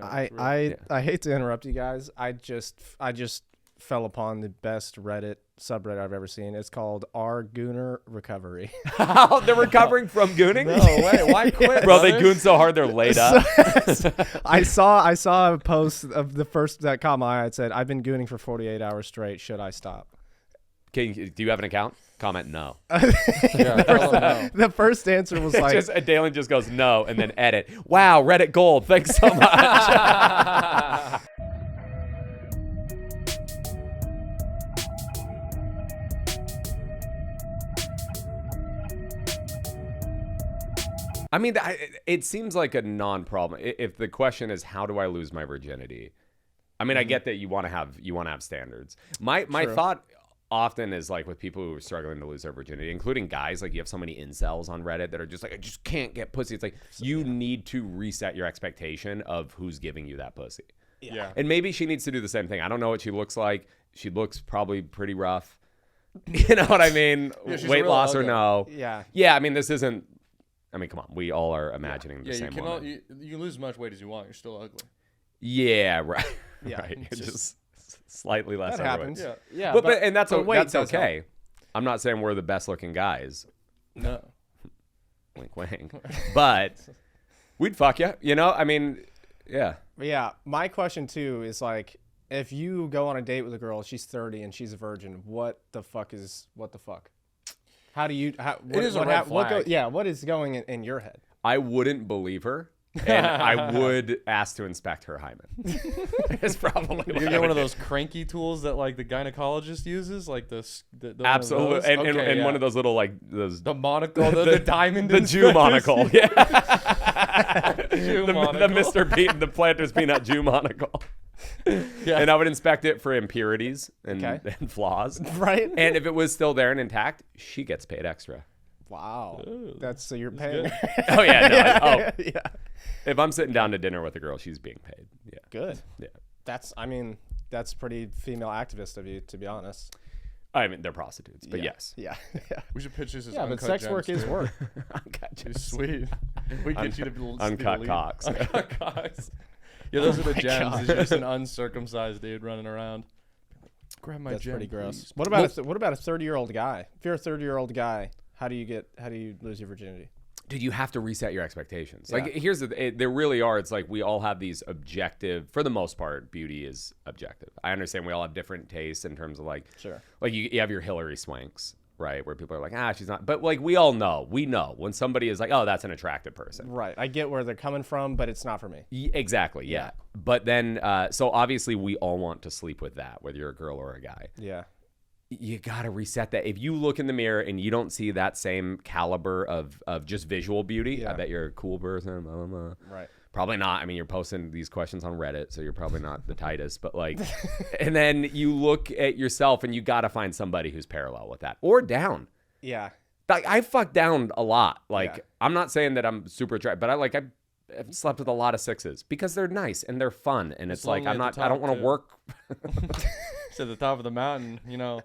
I hate to interrupt you guys. I just fell upon the best Reddit subreddit I've ever seen. It's called Our Gooner Recovery. They're recovering from gooning? No way. Why quit? Bro, they goon so hard they're laid up. I saw a post of the first that caught my eye. It said, "I've been gooning for 48 hours straight. Should I stop?" Okay, do you have an account? Comment no. The first answer was like, Dalen just goes no and then edit. Wow, Reddit gold. Thanks so much. I mean, it seems like a non-problem. If the question is how do I lose my virginity, I mean, I get that you want to have standards. My thought often is like with people who are struggling to lose their virginity, including guys, like you have so many incels on Reddit that are just like, I just can't get pussy. It's like you need to reset your expectation of who's giving you that pussy. Yeah. And maybe she needs to do the same thing. I don't know what she looks like. She looks probably pretty rough. You know what I mean? Weight loss or no. Yeah. Yeah, I mean, this isn't. I mean, come on. We all are imagining the same woman. You can lose as much weight as you want. You're still ugly. Yeah, right. Yeah, right. It's just slightly less. That happens. Yeah. But that's weight does okay. help. I'm not saying we're the best looking guys. No. Wink, wink. But we'd fuck you. You know? I mean, yeah. Yeah. My question too is like, if you go on a date with a girl, she's 30 and she's a virgin, what the fuck? How do you? It is a red flag. What is going in your head? I wouldn't believe her. And I would ask to inspect her hymen. It's probably you get one of those cranky tools that like the gynecologist uses, like the absolutely, and one of those little like those the monocle, the diamond, the Jew monocle, yeah, monocle. the Mr. Pete, the Planters Peanut Jew monocle. Yeah. And I would inspect it for impurities and flaws. Right. And if it was still there and intact, she gets paid extra. Wow. So you're paying. Oh yeah. No. Oh yeah. If I'm sitting down to dinner with a girl, she's being paid. Yeah. Good. Yeah. That's pretty female activist of you, to be honest. I mean, they're prostitutes, but yes. Yeah. We should pitch this as but sex work is work. Uncut gems. Sweet. We get you to uncut cocks. Uncut cocks. Yeah, those are the gems. It's just an uncircumcised dude running around. Grab my That's gem, pretty gross. please. What about a 30-year-old guy? If you're a 30-year-old guy, how do you lose your virginity? Dude, you have to reset your expectations. Yeah. Like, here's there really are. It's like we all have these objective, for the most part, beauty is objective. I understand we all have different tastes in terms of like, sure. Like you have your Hillary Swanks, right? Where people are like, she's not. But like we all know, when somebody is like, oh, that's an attractive person. Right. I get where they're coming from, but it's not for me. Exactly. Yeah. But then, so obviously we all want to sleep with that, whether you're a girl or a guy. Yeah. You got to reset that. If you look in the mirror and you don't see that same caliber of just visual beauty, I bet you're a cool person. Blah, blah, blah. Right. Probably not. I mean, you're posting these questions on Reddit, so you're probably not the tightest. But like, and then you look at yourself and you got to find somebody who's parallel with that or down. Yeah. Like I fuck down a lot. Like I'm not saying that I'm super attractive, but I've slept with a lot of sixes because they're nice and they're fun. And it's like, I don't want to work. To the top of the mountain, you know,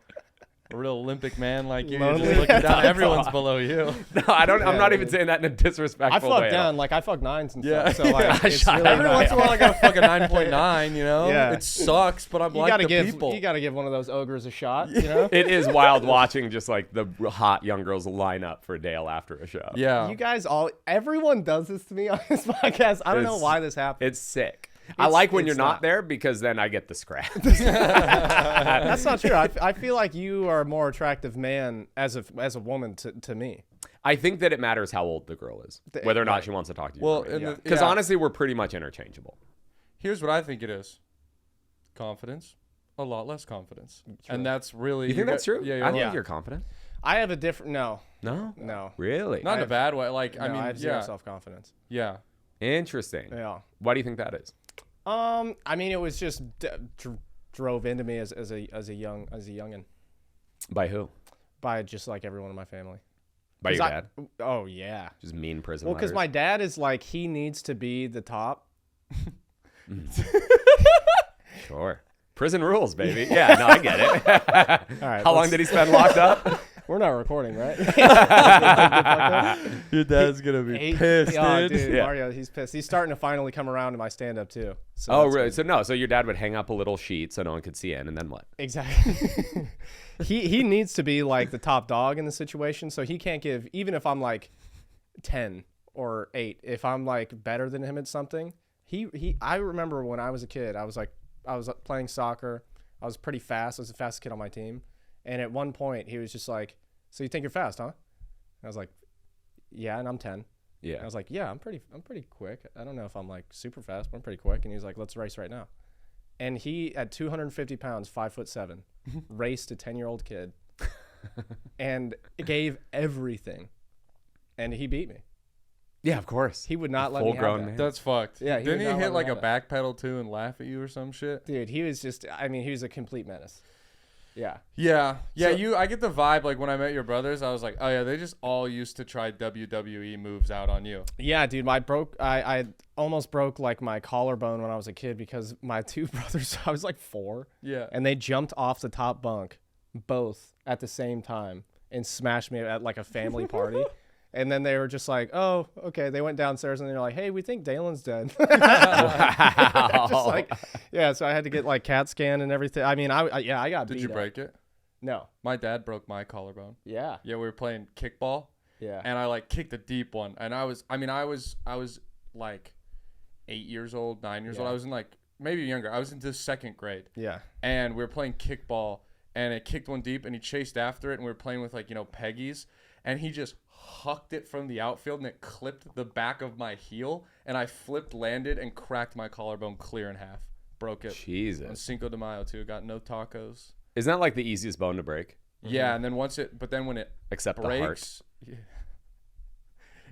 a real Olympic man like you. Lonely. You're just looking down. Everyone's below you. No, I don't. I'm not even saying that in a disrespectful way. I fuck down. Like I fuck nines and stuff. So like, every once in a while I gotta fuck a 9.9. You know, Yeah. It sucks, but I'm like the people. You gotta give one of those ogres a shot. You know. It is wild watching just like the hot young girls line up for Dale after a show. Yeah. You guys everyone does this to me on this podcast. I don't know why this happens. It's sick. I like when you're not there because then I get the scraps. That's not true. I feel like you are a more attractive man as a woman to me. I think that it matters how old the girl is, whether or not she wants to talk to you. Well, because honestly, we're pretty much interchangeable. Here's what I think it is: confidence, a lot less confidence, and that's really. You think that's true? Yeah, I think you're confident. I have a different No, really, not in a bad way. Like I have zero self-confidence. Yeah. Interesting. Yeah. Why do you think that is? I mean, it was just drove into me as a youngin. By who? By just like everyone in my family. By your dad? Oh yeah. Just mean prison. Well, because my dad is like he needs to be the top. Sure. Prison rules, baby. Yeah, no, I get it. All right, How long did he spend locked up? We're not recording, right? Your dad's gonna be pissed, oh, dude. dude. Yeah. Mario, he's pissed. He's starting to finally come around to my stand-up too. So Oh, that's really? good. So your dad would hang up a little sheet so no one could see in, and then what? Exactly. he needs to be like the top dog in the situation, so he can't give, even if I'm like 10 or 8, if I'm like better than him at something. I remember when I was a kid, I was playing soccer. I was pretty fast. I was the fastest kid on my team. And at one point, he was just like, "So you think you're fast, huh?" And I was like, "Yeah," and I'm 10. Yeah. And I was like, "Yeah, I'm pretty quick. I don't know if I'm like super fast, but I'm pretty quick." And he was like, "Let's race right now." And he, at 250 pounds, 5'7", raced a 10-year-old kid and gave everything. And he beat me. Yeah, of course. He would not let me have Full-grown that. man. That's fucked. Yeah, he Didn't would he not hit let me like a have back pedal too and laugh at you or some shit? Dude, he was just, I mean, he was a complete menace. Yeah. Yeah. So- I get the vibe, like when I met your brothers, I was like, oh yeah, they just all used to try WWE moves out on you. Yeah, dude, I almost broke like my collarbone when I was a kid because my two brothers, I was like 4. Yeah. And they jumped off the top bunk both at the same time and smashed me at like a family party. And then they were just like, "Oh, okay." They went downstairs and they're like, "Hey, we think Dalen's dead." Wow. Just like, yeah. So I had to get like CAT scan and everything. I mean, I got beat Did you up. break it? No. My dad broke my collarbone. Yeah. Yeah, we were playing kickball. Yeah. And I like kicked a deep one. And I was like 8 years old, 9 years old. Yeah. I was in like maybe younger. I was into 2nd grade. Yeah. And we were playing kickball and it kicked one deep and he chased after it and we were playing with like, Peggies, and he just hucked it from the outfield and it clipped the back of my heel and I flipped, landed, and cracked my collarbone clear in half. Broke it. On Jesus. Cinco de Mayo too. Got no tacos. Isn't that like the easiest bone to break? Yeah, and then when it Except the heart. breaks,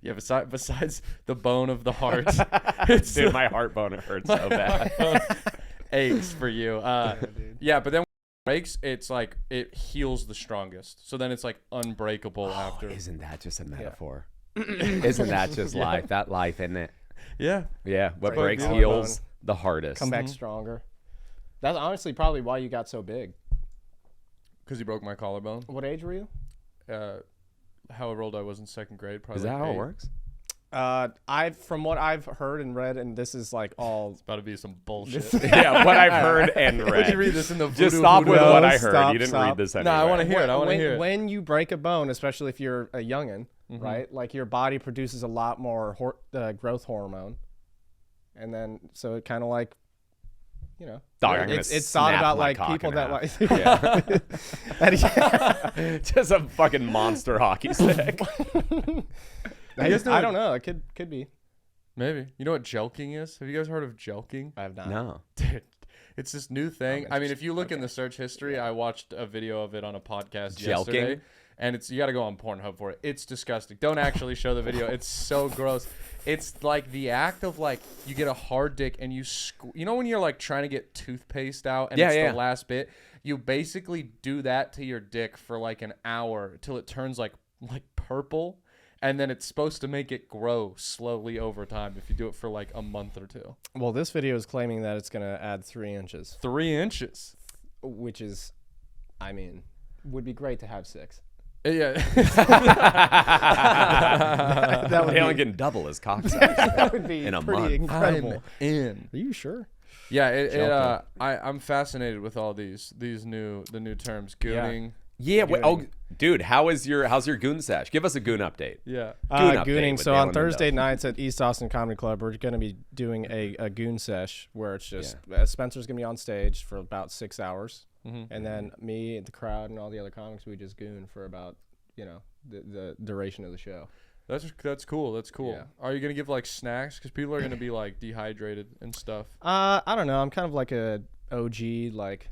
yeah. Besides the bone of the heart, it's Dude, my heart bone hurts so bad. aches for you. Dude. Yeah, but then when it breaks, it's like it heals the strongest. So then it's like unbreakable after. Isn't that just a metaphor? Isn't that just life? That life, isn't it? Yeah. Yeah. What Break breaks the heals collarbone. the hardest. Come back stronger. That's honestly probably why you got so big. Because he broke my collarbone. What age were you? However old I was in 2nd grade, probably. Is that like how it 8. works? From what I've heard and read, and this is like all. It's about to be some bullshit. Yeah, what I've heard and Would read. you read this in the Just Voodoo stop with Hoodoo? what I heard. Stop, You didn't stop. read this No, anywhere. I want to hear it. I want to hear it. When you break a bone, especially if you're a youngin', right? Like your body produces a lot more growth hormone, and then so it kind of like, Dog, I'm gonna it's thought snap about my like cock people in that half. like. Just a fucking monster hockey stick. I guys know don't know. It could be. Maybe. You know what jelking is? Have you guys heard of jelking? I have not. No. Dude, it's this new thing. I mean, if interesting. you look in the search history, I watched a video of it on a podcast Jelking? yesterday. And you got to go on Pornhub for it. It's disgusting. Don't actually show the video. It's so gross. It's like the act of like you get a hard dick and you when you're like trying to get toothpaste out and it's the last bit, you basically do that to your dick for like an hour till it turns like purple, and then it's supposed to make it grow slowly over time if you do it for like a month or 2. Well, this video is claiming that it's gonna add 3 inches, 3 inches. which is, I mean, would be great to have 6. Yeah. That would They only be, can double his cock size. that would be in a pretty month. incredible. I'm in. Are you sure? Yeah, I'm fascinated with all the new terms. Gooning. Yeah. Wait, Gooning. dude, how's your goon sesh? Give us a goon update. Yeah. Goon update Gooning. with So Dalen on Thursday Mendoza. nights at East Austin Comedy Club, we're going to be doing a goon sesh where it's just Spencer's going to be on stage for about 6 hours. Mm-hmm. And then me, the crowd, and all the other comics, we just goon for about, the duration of the show. That's cool. That's cool. Yeah. Are you gonna give like snacks? Because people are gonna be like dehydrated and stuff. I don't know. I'm kind of like a OG, like,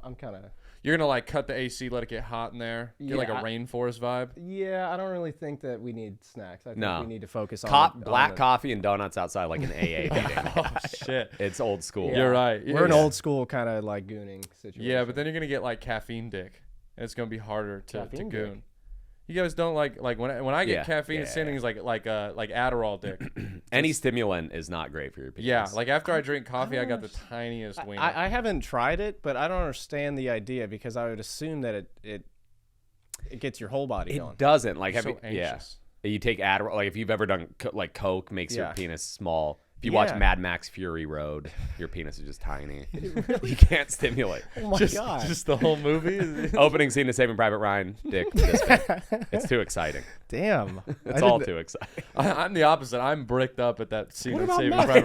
I'm kind of, You're gonna like cut the AC, let it get hot in there, get like a Yeah, rainforest vibe. yeah, I don't really think that we need snacks. I think No. we need to focus on Black coffee and donuts outside like an AA meeting. Oh shit. It's old school. Yeah. You're right. We're an Yeah. old school kind of like gooning situation. Yeah, but then you're gonna get like caffeine dick, and it's gonna be harder to Caffeine goon. dick? You guys don't like when I get Yeah. caffeine, Yeah. it's sending is like Adderall dick. Any stimulant is not great for your penis. Yeah, like after I drink coffee, I don't got the tiniest wiener. I haven't tried it, but I don't understand the idea because I would assume that it it gets your whole body going. It doesn't. Like, So anxious. You take Adderall. Like, if you've ever done like Coke, makes your Yeah. penis small. If you watch Yeah. Mad Max Fury Road, your penis is just tiny. You can't stimulate. Oh my god. Just the whole movie. Opening scene of Saving Private Ryan, dick this big. It's too exciting. Damn. It's all too exciting. I'm the opposite. I'm bricked up at that scene What of about Saving meth? Private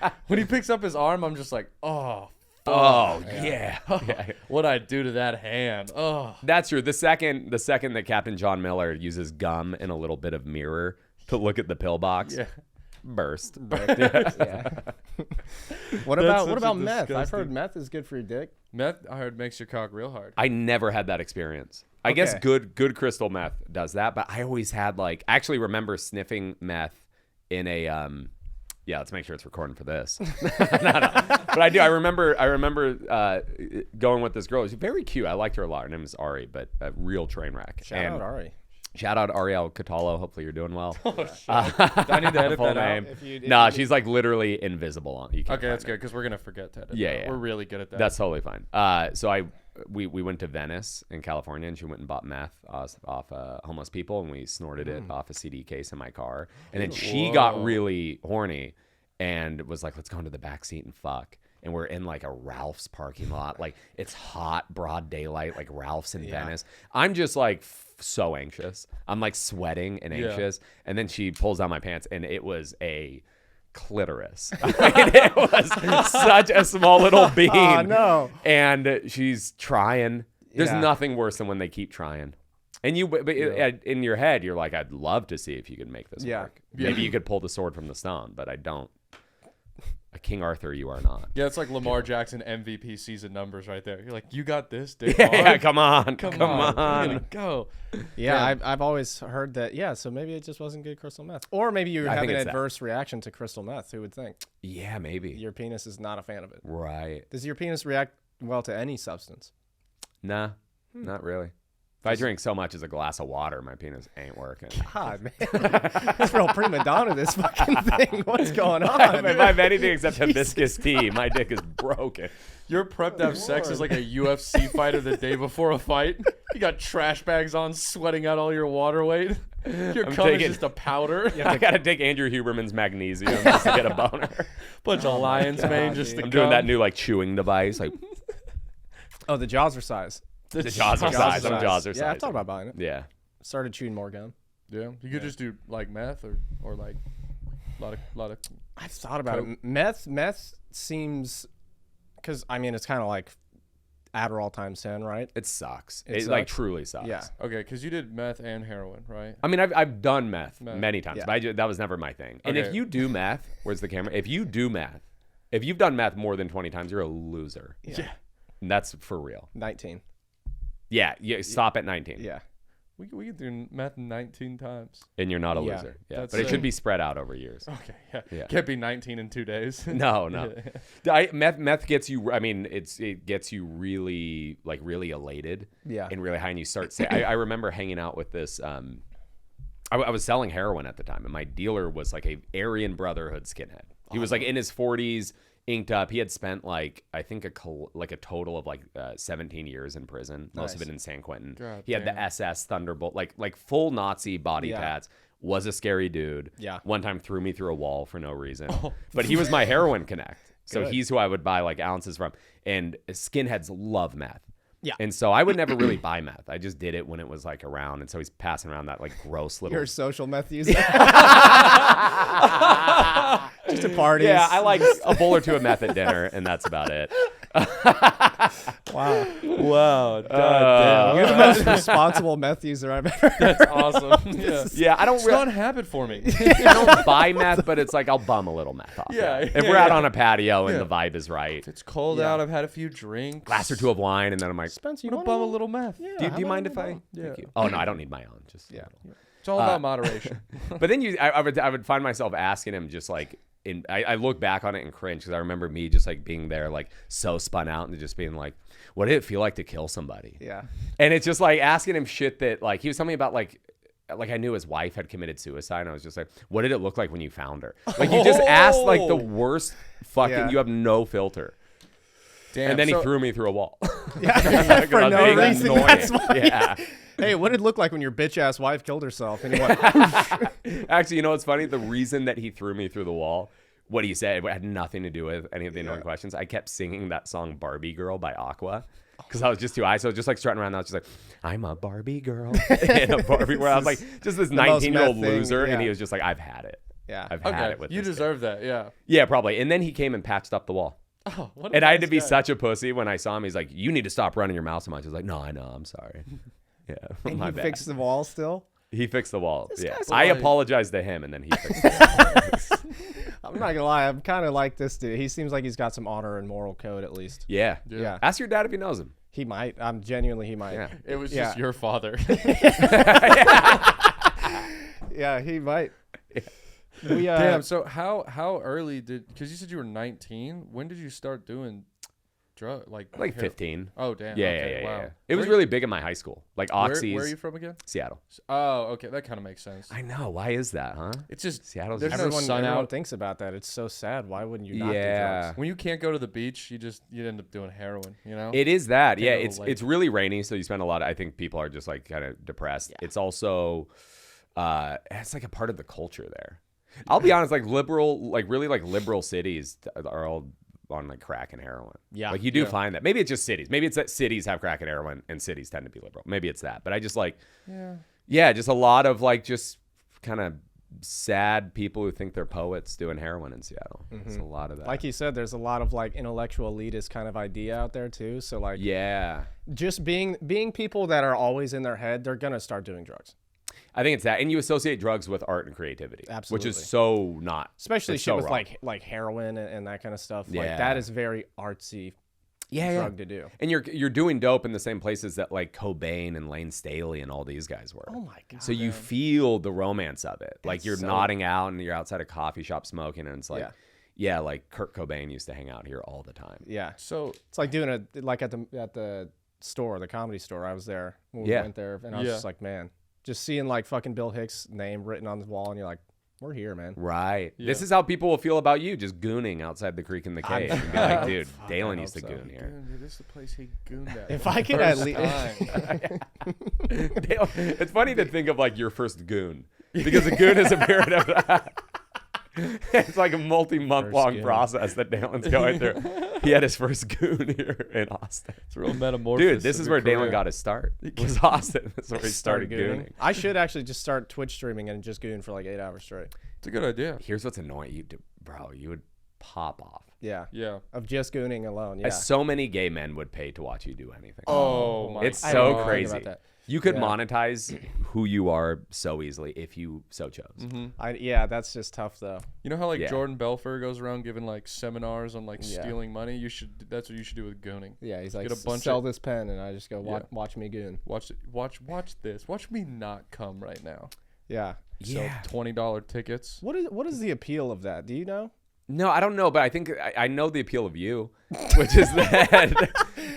Ryan. When he picks up his arm, I'm just like, oh, Oh yeah. Yeah. what'd I do to that hand? Oh. That's true. The second that Captain John Miller uses gum and a little bit of mirror to look at the pill box, Yeah. burst. Yeah. What That's about such a meth? I've disgusting- heard meth is good for your dick. Meth, I heard, makes your cock real hard. I never had that experience. I guess Okay. good crystal meth does that, but I always had like I actually remember sniffing meth in a yeah, let's make sure it's recording for this. No. But I do. I remember going with this girl. She's very cute. I liked her a lot. Her name is Ari, but a real train wreck. Shout out Ari. Shout out Ariel Catallo. Hopefully you're doing well. Do I need to edit Full that name. out? Nah, she's like literally invisible. You can't Okay, that's find good her. because we're gonna forget to edit. Yeah, that. yeah. We're really good at that. That's totally fine. So we went to Venice in California, and she went and bought meth off homeless people, and we snorted it off a CD case in my car. And then she got really horny and was like, "Let's go into the back seat and fuck." And we're in like a Ralph's parking lot, like it's hot, broad daylight, like Ralph's in Venice. I'm just like so anxious. I'm like sweating and anxious. And then she pulls down my pants, and it was a clitoris. It was such a small little bean. Oh, no. And she's trying. There's Yeah. nothing worse than when they keep trying. And in your head, you're like, I'd love to see if you could make this work. Maybe you could pull the sword from the stone, but I don't. A King Arthur, you are not. Yeah, it's like Lamar Jackson MVP season numbers right there. You're like, you got this, Dick. Yeah, come on. Come Come on. on. We're gonna go. Yeah, I've always heard that. Yeah, so maybe it just wasn't good crystal meth, or maybe you I have think an it's that. adverse reaction to crystal meth. Who would think? Yeah, maybe. Your penis is not a fan of it. Right. Does your penis react well to any substance? Nah, not really. If I drink so much as a glass of water, my penis ain't working. God, man, it's real prima donna. This fucking thing. What's going on? If I have anything except hibiscus tea, my dick is broken. You're prepped to have sex as like a UFC fighter the day before a fight. You got trash bags on, sweating out all your water weight. Your cum is taking- just a powder. I gotta take Andrew Huberman's magnesium just to get a boner. Bunch of lion's mane God, just dude. to I'm doing that cum. new like chewing device, like Oh, the jaws size. the jaws are size. I'm jaws are size. Yeah, I've thought about buying it. Yeah. Started chewing more gum. Yeah, you could just do like meth or like a lot of. I've thought about Coke. it. Meth seems, because I mean it's kind of like Adderall times 10, right? It sucks. It It like sucks? truly sucks. Yeah. Okay, because you did meth and heroin, right? I mean, I've done meth Meth. many times, Yeah. but that was never my thing. And if Okay. you do meth, where's the camera? If you do meth, if you've done meth more than 20 times, you're a loser. Yeah. And that's for real. 19. Yeah, stop at 19. Yeah. We could do meth 19 times. And you're not a Yeah. loser. Yeah. That's But it should it. be spread out over years. Okay, yeah. Yeah. Can't be 19 in 2 days. No. Meth gets you. I mean, it gets you really really elated. Yeah. And really high, and you start saying. I remember hanging out with this. I was selling heroin at the time, and my dealer was like a Aryan Brotherhood skinhead. He was like in his 40s, inked up. He had spent like I think a total of 17 years in prison, most of Nice. it in San Quentin. God He had the damn. SS Thunderbolt, like full Nazi body Yeah. pads. Was a scary dude. Yeah. One time threw me through a wall for no reason. But he was my heroin connect. So Good. he's who I would buy like ounces from. And skinheads love meth. Yeah. And so I would never really buy meth. I just did it when it was like around. And so he's passing around that like gross little. You're a social meth user. Just at parties. Yeah, I like a bowl or two of meth at dinner, and that's about it. Wow. Wow. You're the most responsible meth user I've ever heard. That's awesome. Yeah. Yeah, I don't It's really. not a habit for me. I don't buy meth, but it's like I'll bum a little meth off. Yeah, If yeah, we're out yeah. on a patio and Yeah. the vibe is right, If it's cold Yeah. out, I've had a few drinks. glass or two of wine, and then I'm like, Spencer, you I'm want gonna bum a little meth. Yeah, do how you about mind a if I? little? Yeah. Thank you. Oh no, I don't need my own. Just Yeah. It's all about moderation. But then I would find myself asking him just like I look back on it and cringe because I remember me just like being there like so spun out and just being like, what did it feel like to kill somebody? Yeah. And it's just like asking him shit that like he was telling me about like I knew his wife had committed suicide and I was just like, what did it look like when you found her? Like you just asked like the worst fucking Yeah. you have no filter. Damn. And then so, he threw me through a wall. Yeah, for no being reason. annoying. That's why. Yeah. Hey, what did it look like when your bitch ass wife killed herself? And he went, Actually, you know what's funny? The reason that he threw me through the wall, what he said, it had nothing to do with any of the annoying questions. I kept singing that song "Barbie Girl" by Aqua. Because I was just too high. So I was just like strutting around. And I was just like, I'm a Barbie girl in a Barbie world. I was like, just this 19-year-old loser. Yeah. And he was just like, I've had it. yeah. I've had Okay, it with you this deserve that. Yeah. kid. Yeah, probably. And then he came and patched up the wall. Oh, what a And I had to nice be guy. such a pussy when I saw him. He's like, you need to stop running your mouth so much. I was like, no, I know. I'm sorry. Yeah, And my he bad. fixed the wall still? He fixed the wall. Yeah, guy's I alive. apologized to him, and then he fixed it. I'm not gonna lie, I'm kind of like this dude. He seems like he's got some honor and moral code at least. Yeah. Yeah. Ask your dad if he knows him. He might. I'm genuinely, he might. Yeah. It was Yeah. just your father. Yeah, he might. We, Damn. So how early did? Because you said you were 19. When did you start doing drug Like hair- 15. Oh damn. Yeah, okay, yeah. wow. It was Where- really big in my high school. Like Oxy's. Where are you from again? Seattle. Oh, okay. That kind of makes sense. I know. Why is that, huh? It's just Seattle's there's just- no everyone, sun everyone out. thinks about that. It's so sad. Why wouldn't you not do Yeah. drugs? When you can't go to the beach, you end up doing heroin. You know. It is that. Take Yeah, a little it's light. it's really rainy, so you spend a lot of, I think people are just like kind of depressed. It's also it's like a part of the culture there. I'll be honest, like really liberal cities are all on like crack and heroin. Yeah. Like you do Yeah. find that. Maybe it's just cities. Maybe it's that cities have crack and heroin and cities tend to be liberal. Maybe it's that. But I just like yeah, just a lot of like just kind of sad people who think they're poets doing heroin in Seattle. It's a lot of that. Like you said, there's a lot of like intellectual elitist kind of idea out there too. So like yeah. just being people that are always in their head, they're gonna start doing drugs. I think it's that, and you associate drugs with art and creativity, which Absolutely. is so not, Especially it's shit so with wrong. like heroin and that kind of stuff. Yeah. Like that is very artsy drug to do. And you're doing dope in the same places that like Cobain and Lane Staley and all these guys were. Oh my god. So you feel the romance of it, like It's you're so- nodding out and you're outside a coffee shop smoking, and it's like, Yeah. yeah, like Kurt Cobain used to hang out here all the time. Yeah. So It's like doing a like at the store, the comedy store. I was there when we Yeah. went there, and I was Yeah. just like, man, just seeing like fucking Bill Hicks' name written on the wall, and you're like, we're here, man. Right. Yeah. This is how people will feel about you, just gooning outside the creek in the cave. And be like, dude, Dalen I used to hope so. goon here. Dude, this is the place he gooned at. If for I the could at first least- time. Dale, it's funny to think of like your first goon, because a goon is a period of that. It's like a multi-month First long goon. process that Dalen's going through. He had his first goon here in Austin. It's a real metamorphosis. Dude, this of is your where Dalen career. got his start. Was Austin. That's where he started gooning. gooning. I should actually just start Twitch streaming and just goon for like 8 hours straight. It's a good idea. Here's what's annoying. Bro, you would pop off. Yeah. Yeah. Of just gooning alone. Yeah. So many gay men would pay to watch you do anything. Oh my It's I so didn't think crazy. about that. You could Yeah. monetize who you are so easily if you so chose. Yeah, that's just tough though. You know how like Yeah. Jordan Belfort goes around giving like seminars on like Yeah. stealing money? That's what you should do with gooning. Yeah, he's like, Get a bunch sell of- this pen, and I just go, Yeah. watch me goon. Watch this. Watch me not come right now. Yeah. Yeah. Sell $20 tickets. What is the appeal of that? Do you know? No, I don't know, but I think I know the appeal of you, which is that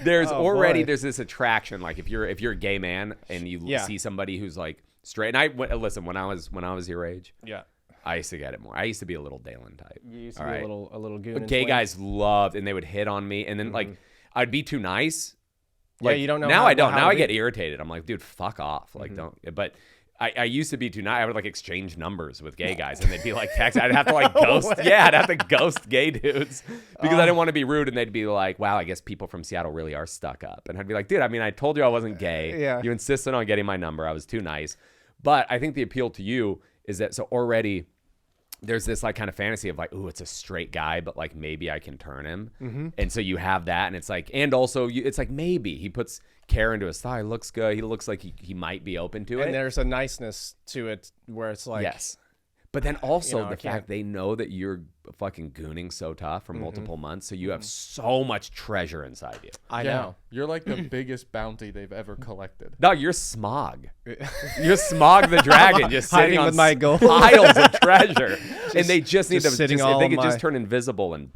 there's Oh, already boy. there's this attraction. Like if you're a gay man and you Yeah. see somebody who's like straight. And listen, when I was your age, Yeah. I used to get it more. I used to be a little Dalen type. You used to All be right. a little goon. But in gay twins. guys loved, and they would hit on me, and then like I'd be too nice. Yeah, Like, you don't know now. how- I don't. how Now to I be. get irritated. I'm like, dude, fuck off. Like, don't. But I used to be too nice. I would like exchange numbers with gay guys, and they'd be like text. I'd have to like ghost. Yeah, I'd have to ghost gay dudes because I didn't want to be rude, and they'd be like, wow, I guess people from Seattle really are stuck up. And I'd be like, dude, I mean, I told you I wasn't gay. Yeah. You insisted on getting my number. I was too nice. But I think the appeal to you is that so already there's this like kind of fantasy of like, ooh, it's a straight guy, but like maybe I can turn him. And so you have that, and it's like, and also it's like maybe he puts care into his thigh, looks good. He looks like he might be open to it. And there's a niceness to it where it's like, Yes. But then also I the can't- fact they know that you're fucking gooning so tough for multiple months, so you have so much treasure inside you. I Yeah. know. You're like the biggest bounty they've ever collected. Dog, you're Smog. You're Smog the dragon, just Hiding sitting on with my gold. piles of treasure, and they just need just to sitting just, all if they of could just my- turn invisible and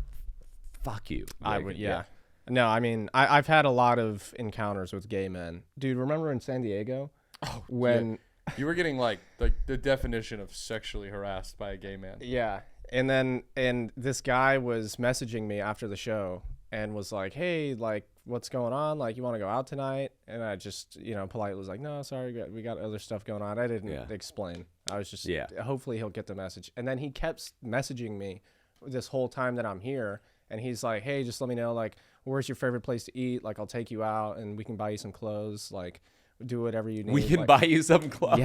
fuck you. I Like, would, yeah. No, I mean, I've had a lot of encounters with gay men. Dude, remember in San Diego? Oh, When, You were getting like the definition of sexually harassed by a gay man. yeah. And this guy was messaging me after the show, and was like, hey, like, what's going on? Like, you want to go out tonight? And I just, politely was like, no, sorry, we got other stuff going on. I didn't explain. I was just, hopefully he'll get the message. And then he kept messaging me this whole time that I'm here. And he's like, hey, just let me know, like, where's your favorite place to eat? Like, I'll take you out and we can buy you some clothes. Like, do whatever you need. We can buy you some clothes.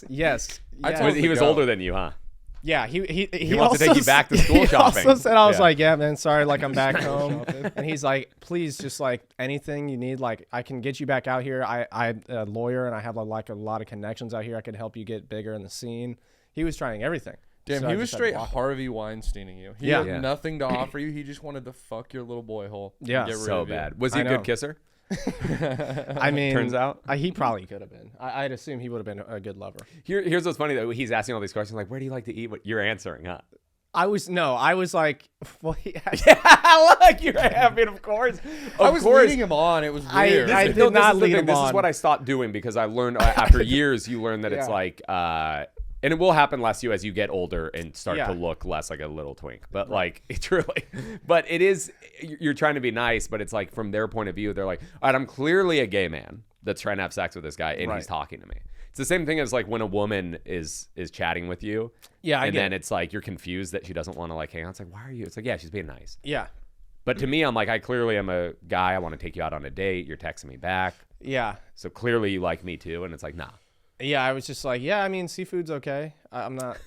Yes. He was older than you, huh? Yeah, he wants to take you back to school shopping. He also said, I was like, yeah, man, sorry, like I'm back home. And he's like, please, just like anything you need, like I can get you back out here. I'm a lawyer and I have like a lot of connections out here. I could help you get bigger in the scene. He was trying everything. Damn, so he was straight Harvey Weinsteining you. He had nothing to offer you. He just wanted to fuck your little boy hole. Yeah, get rid so of you. bad. Was he a good kisser? I mean, turns out he probably could have been. I'd assume he would have been a good lover. Here's what's funny though. He's asking all these questions like, "Where do you like to eat?" What you're answering, huh? I was like, well, look, you're happy, of course. I was leading him on. It was weird. I did not lead him on. This is what I stopped doing because I learned after years. You learn that it's like. And it will happen less to you as you get older and start to look less like a little twink. But like, truly. But it is, you're trying to be nice, but it's like from their point of view, they're like, all right, I'm clearly a gay man that's trying to have sex with this guy and he's talking to me. It's the same thing as like when a woman is chatting with you. Yeah, and then it's like you're confused that she doesn't want to like hang out. It's like, why are you? It's like, yeah, she's being nice. Yeah. But to me, I'm like, I clearly am a guy. I want to take you out on a date. You're texting me back. Yeah. So clearly you like me too. And it's like, nah. Yeah, I was just like, yeah, I mean, seafood's okay. I'm not.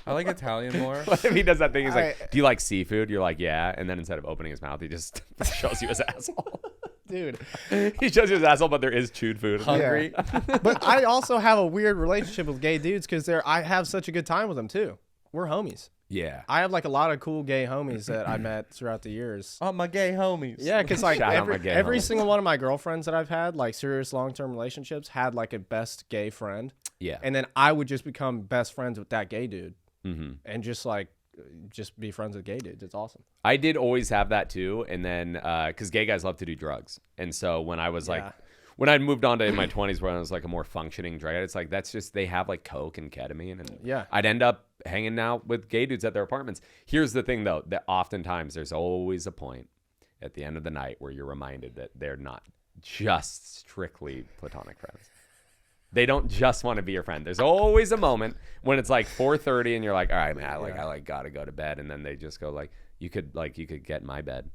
I like Italian more. What if he does that thing? He's like, do you like seafood? You're like, yeah. And then instead of opening his mouth, he just shows you his asshole. Dude. He shows you his asshole, but there is chewed food. Hungry. Yeah. But I also have a weird relationship with gay dudes because I have such a good time with them too. We're homies. Yeah. I have like a lot of cool gay homies that I met throughout the years. Oh, my gay homies. Yeah, because like every single one of my girlfriends that I've had, like serious long-term relationships, had like a best gay friend. Yeah. And then I would just become best friends with that gay dude. Mm-hmm. And just be friends with gay dudes. It's awesome. I did always have that too. And then, because gay guys love to do drugs. And so when I was when I'd moved on to in my 20s where I was like a more functioning drug addict, it's like that's just they have like coke and ketamine and I'd end up hanging out with gay dudes at their apartments. Here's the thing though, that oftentimes there's always a point at the end of the night where you're reminded that they're not just strictly platonic friends. They don't just want to be your friend. There's always a moment when it's like 4:30 and you're like, all right, man, I gotta go to bed. And then they just go like, you could get in my bed.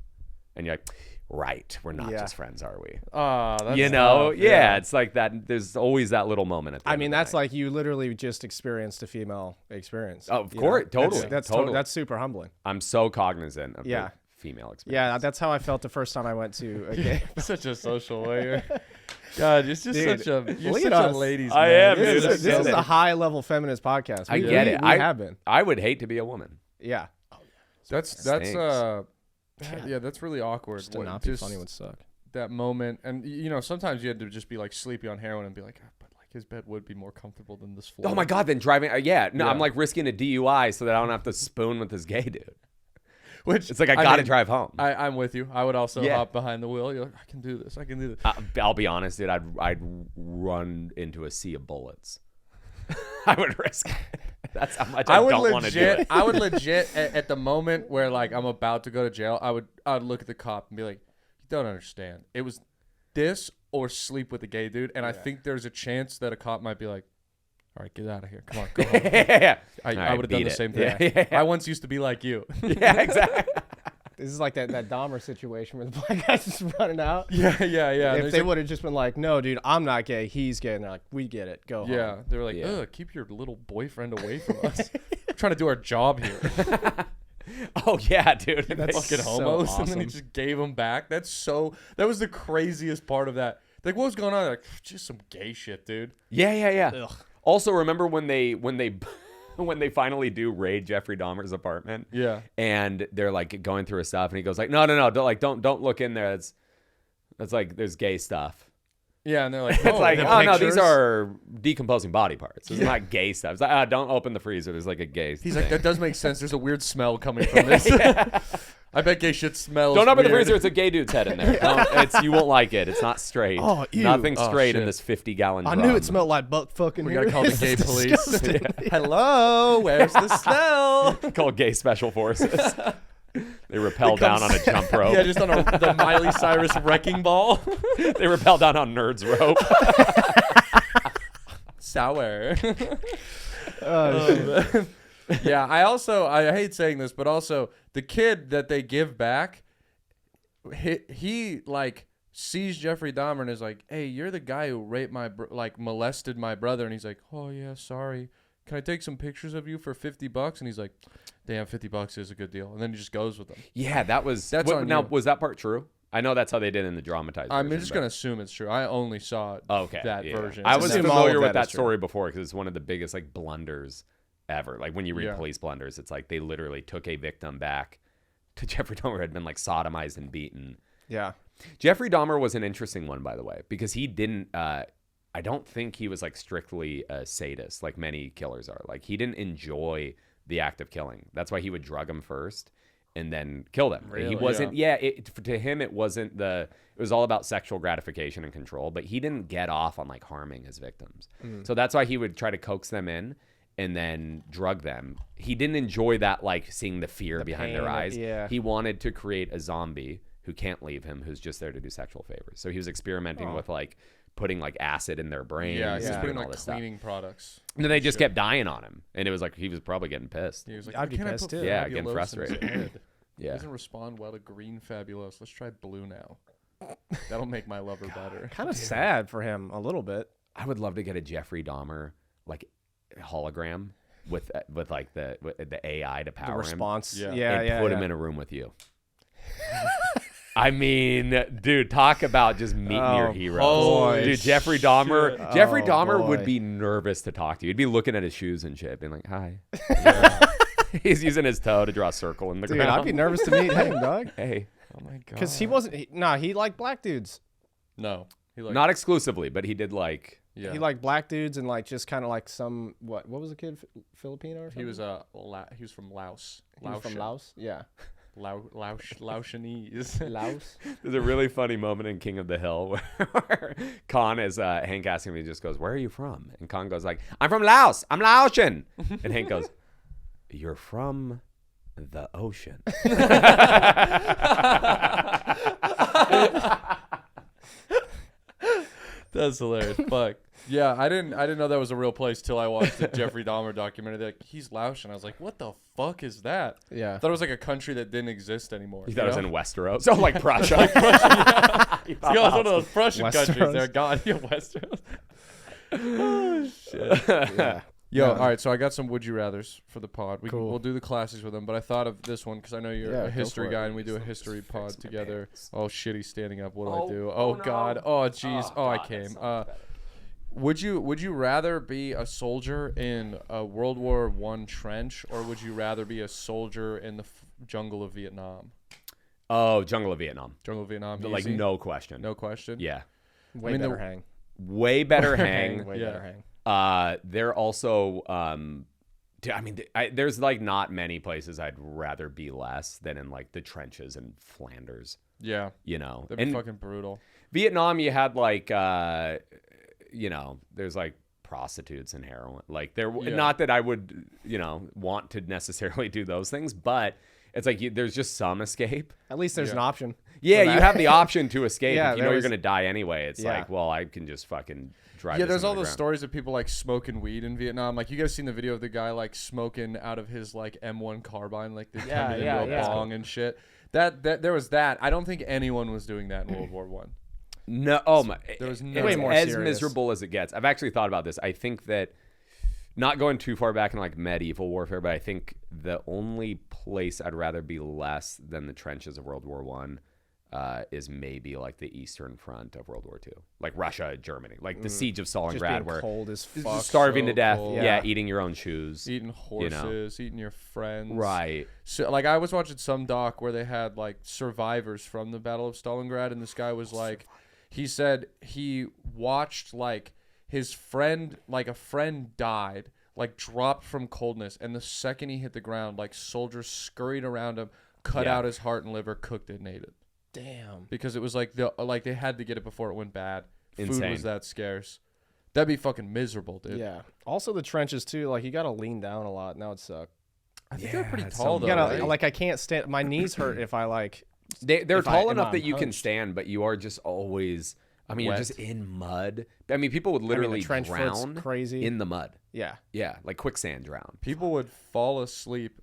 And you're like, right, we're not just friends, are we? Oh, that's it's like that. There's always that little moment. At the end of the that's night. like you literally just experienced a female experience. Oh, of course, totally. That's super humbling. I'm so cognizant of the female experience. Yeah, that's how I felt the first time I went to a gay. Such a social lawyer. God, it's just such a ladies' man. I am. This is a high level feminist podcast. I get it. I have been. I would hate to be a woman. Yeah. That's that's really awkward. Just to not be funny would suck. That moment, and sometimes you had to just be like sleepy on heroin and be like, but like his bed would be more comfortable than this floor. Oh my God, then driving. I'm like risking a DUI so that I don't have to spoon with this gay dude. Which it's like I gotta drive home. I'm with you. I would also hop behind the wheel. You're like, I can do this. I'll be honest, dude. I'd run into a sea of bullets. I would risk it. That's how much I don't want to do it. I would legit at the moment where like I'm about to go to jail, I'd look at the cop and be like, you don't understand. It was this or sleep with a gay dude, and I think there's a chance that a cop might be like, all right, get out of here. Come on, go home. I would have done the same thing. Yeah. I once used to be like you. Yeah, exactly. This is like that Dahmer situation where the black guy's just running out. Yeah. If they would have just been like, no, dude, I'm not gay, he's gay. And they're like, we get it. Go home. Yeah. They were like, ugh, keep your little boyfriend away from us. We're trying to do our job here. Oh, yeah, dude. That's fucking homos. Awesome. And then he just gave them back. That was the craziest part of that. Like, what was going on? Like, just some gay shit, dude. Yeah. Ugh. Also, remember when they finally do raid Jeffrey Dahmer's apartment? Yeah. And they're like going through his stuff, and he goes like, no, don't look in there. That's like there's gay stuff. Yeah, and they're like, it's like, oh no, these are decomposing body parts. It's not gay stuff. It's like, don't open the freezer. There's like a gay. He's like, that does make sense. There's a weird smell coming from this. I bet gay shit smells. Don't open weird. the freezer. It's a gay dude's head in there. You won't like it. It's not straight. Oh, ew. Nothing's straight in this 50-gallon drum. I knew it smelled like butt fucking. We gotta call the gay police. Hello, where's the smell? Call gay special forces. They rappel down on a jump rope. Yeah, just on the Miley Cyrus wrecking ball. They rappel down on Nerd's rope. Sour. Oh, Yeah, I hate saying this, but also the kid that they give back, he like sees Jeffrey Dahmer and is like, "Hey, you're the guy who raped molested my brother," and he's like, "Oh yeah, sorry. Can I take some pictures of you for $50?" And he's like, "Damn, $50 is a good deal." And then he just goes with them. Yeah, that's on now you. was that part true? I know that's how they did in the dramatized I'm version, just but- gonna assume it's true. I only saw that yeah. version. I was Assume all familiar of with that that is true. story before because it's one of the biggest like blunders ever. Like when you read Yeah. police blunders, it's like they literally took a victim back to Jeffrey Dahmer who had been like sodomized and beaten. yeah. Jeffrey Dahmer was an interesting one, by the way, because he didn't. I don't think he was like strictly a sadist like many killers are. Like he didn't enjoy the act of killing. That's why he would drug them first and then kill them. Really? He wasn't. Yeah. To him, it wasn't the. It was all about sexual gratification and control. But he didn't get off on like harming his victims. So that's why he would try to coax them in and then drug them. He didn't enjoy that, like seeing the fear behind their pain, eyes. yeah. He wanted to create a zombie who can't leave him, who's just there to do sexual favors. So he was experimenting with like putting like acid in their brains. Yeah, he's and putting all like this stuff. cleaning products. And then they just kept dying on him, and it was like he was probably getting pissed. He was like, I'd be "Why can't I pissed put too. Yeah, Fabuloso getting in his frustrated. head? Yeah. Doesn't respond well to green Fabulous. Let's try blue now. That'll make my lover better." Kind of sad for him a little bit. I would love to get a Jeffrey Dahmer like hologram with like the AI to The power him. response. Yeah. Yeah, And yeah. put him in a room with you. I mean, dude, talk about just meeting your Oh, heroes. holy Dude, Jeffrey Dahmer. shit. Jeffrey Oh, Dahmer boy. would be nervous to talk to you. He'd be looking at his shoes and shit, being like, "Hi." He's using his toe to draw a circle in the Dude, ground. I'd be nervous to meet him, dog. Hey, Oh my god. Because he wasn't. He liked black dudes. No. He like not exclusively, but he did like. yeah. He liked black dudes and like just kind of like some what was the kid Filipino or something? He was he was from Laos. He was from Laos. Yeah. Laotianese. Laos. There's a really funny moment in King of the Hill where Khan is Hank asking him, he just goes, "Where are you from?" And Khan goes like, "I'm from Laos. I'm Laotian." And Hank goes, "You're from the ocean." That's hilarious. Fuck. Yeah, I didn't know that was a real place till I watched the Jeffrey Dahmer documentary. They're like, he's Laotian. I was like, what the fuck is that? Yeah. I thought it was like a country that didn't exist anymore. He you thought it was know? in Westeros. So like Prussia. He thought it was one of those Prussian countries Westeros. there. God, yeah, Westeros. Oh, shit. Yeah. Yo, Yeah. all right, so I got some would you rathers for the pod. Cool. We'll do the classics with them, but I thought of this one because I know you're Yeah, a go history for it. guy and we do a history pod together. Oh, shit, he's standing up. What do Oh, I do? oh Oh, no. God. Oh, jeez. Oh, I God, that came. sounds better. Would you rather be a soldier in a World War I trench, or would you rather be a soldier in the jungle of Vietnam? Oh, Jungle of Vietnam. Jungle of Vietnam, Like easy? no question. No question. Yeah. Way I mean, better the- hang. Way better hang. Way Yeah. better hang. They're also I mean, there's like not many places I'd rather be less than in like the trenches in Flanders, Yeah, you know. that'd be And fucking brutal. Vietnam, you had like you know, there's like prostitutes and heroin. Like there, Yeah. not that I would, you know, want to necessarily do those things, but it's like there's just some escape. At least there's Yeah. an option. Yeah, for you that. have the option to escape. Yeah, if you know there you're was- gonna die anyway, it's Yeah. like, well, I can just fucking drive. Yeah, this there's into all the those ground. stories of people like smoking weed in Vietnam. Like you guys seen the video of the guy like smoking out of his like M1 carbine, like they Yeah, turned it yeah, into a yeah. bong and shit. That there was that. I don't think anyone was doing that in World War One. No, oh my! There was it's no- Way more as serious. miserable as it gets. I've actually thought about this. I think that not going too far back in like medieval warfare, but I think the only place I'd rather be less than the trenches of World War One is maybe like the Eastern Front of World War Two, like Russia, Germany, like the siege of Just Stalingrad, being where cold as It's fuck. just starving so to death. cold. Yeah. Yeah. Eating your own shoes. Eating You know. horses, eating your friends. Right. So, like I was watching some doc where they had like survivors from the Battle of Stalingrad, and this guy was like, he said he watched like his friend, like a friend died, like dropped from coldness, and the second he hit the ground, like soldiers scurried around him, cut Yeah. out his heart and liver, cooked it and ate it, Damn. because it was like they had to get it before it went bad. Food Insane. was that scarce. That'd be fucking miserable, dude. Yeah. Also the trenches too. Like you got to lean down a lot. Now it sucks. I think they're pretty it's tall so though. You gotta, right? like, I can't stand. My knees hurt if I like. They're if tall I'm enough that you can hunched. stand, but you are just always. I mean, Wet. you're just in mud. I mean, people would literally trench foot's drown crazy. in the mud. Yeah. Yeah, like quicksand drown. People would fall asleep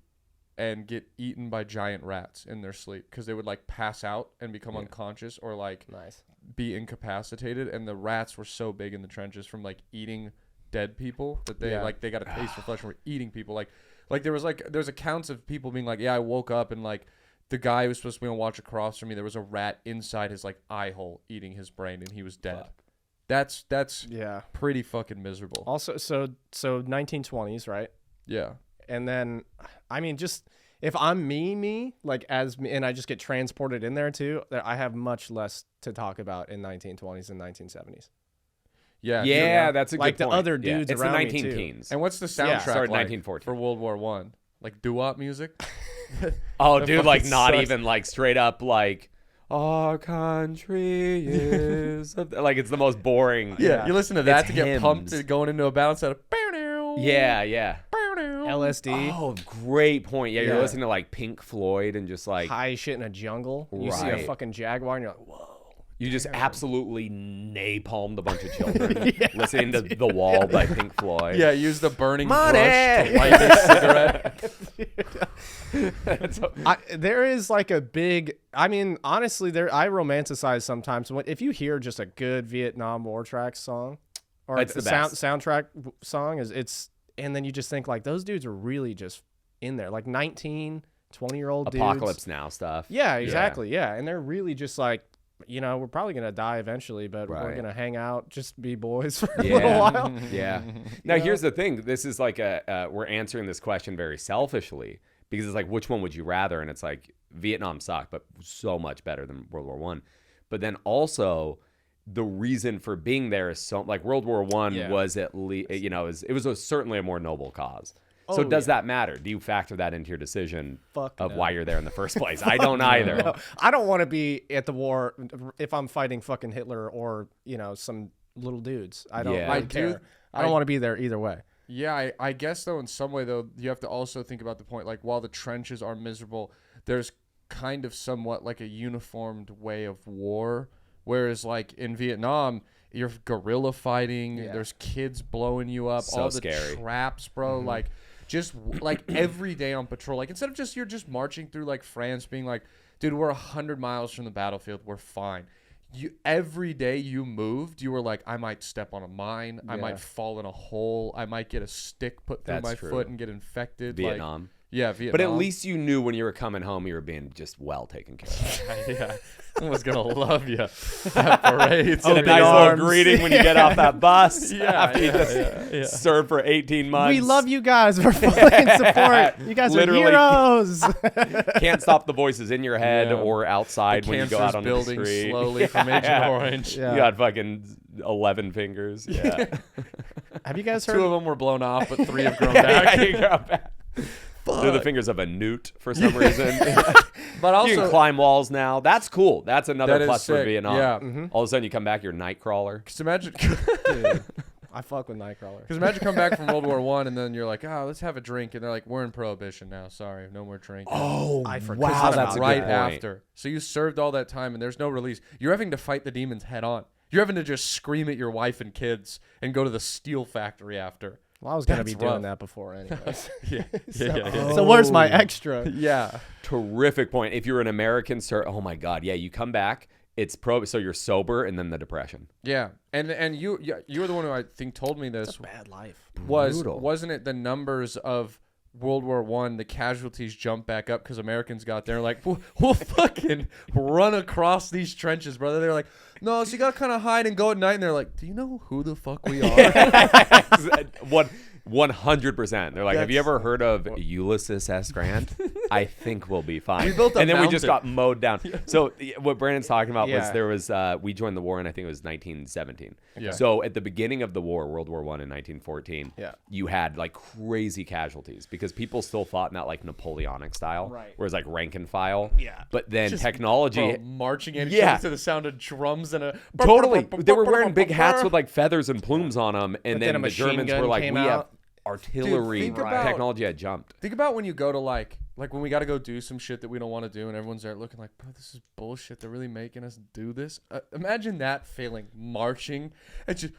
and get eaten by giant rats in their sleep because they would like pass out and become unconscious or like Nice. be incapacitated, and the rats were so big in the trenches from like eating dead people that they Yeah. like they got a taste for flesh and were eating people. Like there's accounts of people being like, yeah, I woke up and like the guy who was supposed to be on watch across from me, there was a rat inside his like eye hole eating his brain and he was dead. Fuck. That's Yeah. pretty fucking miserable. Also, so 1920s, right? Yeah. And then, I mean, just if I'm me, like as me, and I just get transported in there too, I have much less to talk about in 1920s and 1970s. Yeah. Yeah, that's a Like good the point. other dudes it's around the me, too. 19 teens. And what's the Yeah. soundtrack Started like 1914. for World War One? Like doo-wop music? Oh, That dude, like fucking not sucks. even like straight up like our country is like it's the most boring. Yeah, you listen to that It's to get pumped hymns. to going into a balance out of Yeah. LSD, Oh, great point. Yeah, you're Yeah. listening to like Pink Floyd and just like high shit in a jungle. You see a Right. fucking jaguar and you're like, whoa. you just absolutely napalmed a bunch of children listening to The Wall by Pink Floyd. Yeah, use the burning Money! brush to light a cigarette. There is like a big. I mean, honestly, I romanticize sometimes if you hear just a good Vietnam War track song, or It's the soundtrack song and then you just think like those dudes are really just in there, like 19, 20-year-old dudes. Apocalypse Now stuff. Yeah, exactly. Yeah, and they're really just like, we're probably gonna die eventually, but we're Right. gonna hang out, just be boys for a little Yeah. while. Yeah. Now, here's the thing. This is like we're answering this question very selfishly because it's like, which one would you rather? And it's like Vietnam sucked, but so much better than World War One. But then also the reason for being there is so like World War One Yeah. was at least, it was certainly a more noble cause. So Oh, does yeah. that matter? Do you factor that into your decision Fuck of no. why you're there in the first place? I don't either. No, I don't want to be at the war if I'm fighting fucking Hitler or some little dudes. I don't. Yeah. I I don't care. do- I don't I- want to be there either way. Yeah, I guess though in some way though you have to also think about the point like while the trenches are miserable, there's kind of somewhat like a uniformed way of war, whereas like in Vietnam you're guerrilla fighting, Yeah. there's kids blowing you up, So all the scary. traps, bro, like just like every day on patrol, like instead of you're just marching through like France being like, dude, we're 100 miles from the battlefield, we're fine. Every day you moved, you were like, I might step on a mine, I Yeah. might fall in a hole, I might get a stick put through That's my true. foot and get infected. Vietnam. Yeah, Vietnam. But at least you knew when you were coming home, you were being just well taken care of. yeah, someone's gonna love you at parades. And a Open nice arms. little greeting when you get off that bus Yeah, after you yeah, just yeah. served for 18 months. We love you guys for fucking support. You guys Literally. are heroes. Can't stop the voices in your head Yeah. or outside The when you go cancer's out on the building street. slowly from Agent Orange. Yeah. You got fucking 11 fingers. Yeah. Have you guys 2 heard? of them were blown off, but 3 have grown Yeah, back. you grow back. They're the fingers of a newt for some reason. But You can also, climb walls now. That's cool. That's another That is plus for sick. Vietnam. Yeah. All of a sudden you come back, you're Nightcrawler. just imagine, Dude, I fuck with Nightcrawler. because imagine come back from World War One and then you're like, let's have a drink, and they're like, we're in Prohibition now. Sorry, no more drinking. Oh, I forgot wow, about that's a right good point. after. So you served all that time and there's no release. You're having to fight the demons head on. You're having to just scream at your wife and kids and go to the steel factory after. Well, I was gonna That's be doing rough. that before anyways. Yeah, So where's my extra? yeah. Terrific point. If you're an American, sir, oh my God, yeah, you come back. It's so you're sober, and then the depression. Yeah, and you were the one who I think told me this. Bad life. Brutal. Wasn't it the numbers of World War One? The casualties jumped back up because Americans got there like we'll fucking run across these trenches, brother. They're like, no, so you got to kind of hide and go at night. And they're like, do you know who the fuck we are? 100%. They're like, have you That's- ever heard of Ulysses S. Grant? I think we'll be fine. We built a and then we just got mountain. mowed down. So what Brandon's talking about was Yeah. there was we joined the war in I think it was 1917. Yeah. So at the beginning of the war, World War One in 1914, Yeah. you had like crazy casualties because people still fought in that like Napoleonic style, Right. whereas like rank and file. Yeah. But then Just, technology. bro, marching at each Yeah. other to the sound of drums and a Totally, they were wearing big hats with like feathers and plumes on them, and But then a then the machine Germans gun were like, came "We out. have artillery think about- technology had jumped. Think about when you go to like when we got to go do some shit that we don't want to do, and everyone's there looking like, bro, this is bullshit. They're really making us do this. Imagine that feeling, marching and just.